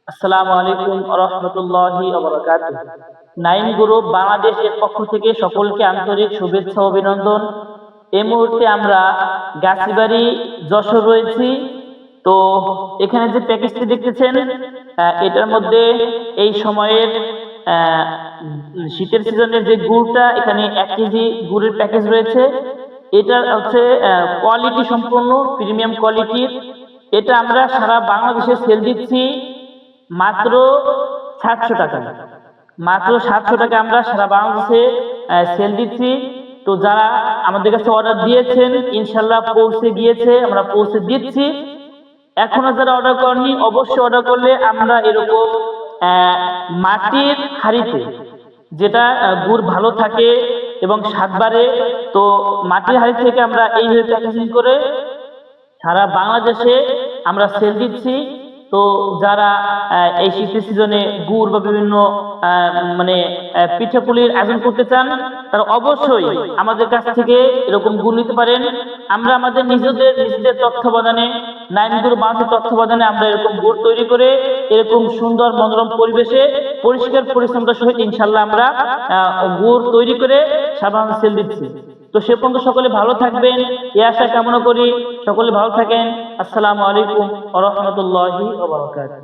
আসসালামু আলাইকুম ওয়া রাহমাতুল্লাহি ওয়া বারাকাতুহু। নাইম গ্রুপ বাংলাদেশের পক্ষ থেকে সকলকে আন্তরিক শুভেচ্ছা ও অভিনন্দন। এই মুহূর্তে আমরা গাছীবাড়ি যশোর রয়েছি। তো এখানে যে প্যাকেজটি দেখতেছেন এটার মধ্যে এই সময়ের শীতের সিজনের যে গুড়টা এখানে 1 কেজি গুড়ের প্যাকেজ রয়েছে। এটা হচ্ছে কোয়ালিটি সম্পন্ন প্রিমিয়াম কোয়ালিটির। এটা আমরা সারা বাংলাদেশে সেল দিচ্ছি মাত্র 700 টাকায়। মাত্র 700 টাকায় আমরা সারা বাংলাদেশে সেল দিচ্ছি। তো যারা আমাদের কাছে অর্ডার দিয়েছেন ইনশাল্লাহ পৌঁছে গিয়েছে, আমরা পৌঁছে দিচ্ছি। এখনো যারা অর্ডার করেননি অবশ্যই অর্ডার করলে আমরা এরকম মাটির হাঁড়িতে, যেটা গুড় ভালো থাকে এবং স্বাদ বাড়ে, তো মাটির হাঁড়ি থেকে আমরা এইভাবে প্যাকেজিং করে সারা বাংলাদেশে আমরা সেল দিচ্ছি। তো যারা এই শীতের সিজনে গুড় বা বিভিন্ন পিঠাপুলির আয়োজন করতে চান তারা অবশ্যই আমাদের কাছ থেকে এরকম গুড় নিতে পারেন। আমরা আমাদের নিজেদের তত্ত্বাবধানে, নাইম গ্রুপ বাংলাদেশের তত্ত্বাবধানে আমরা এরকম গুড় তৈরি করে এরকম সুন্দর মনোরম পরিবেশে পরিষ্কার পরিচ্ছন্নতার সহিত ইনশাল্লাহ আমরা গুড় তৈরি করে সারা বাংলাদেশে সেল দিচ্ছি। তো সে পর্যন্ত সকলে ভালো থাকবেন এই আশা কামনা করি। সকলে ভালো থাকেন। আসসালামু আলাইকুম ওয়া রাহমাতুল্লাহি ওয়া বারাকাতুহু।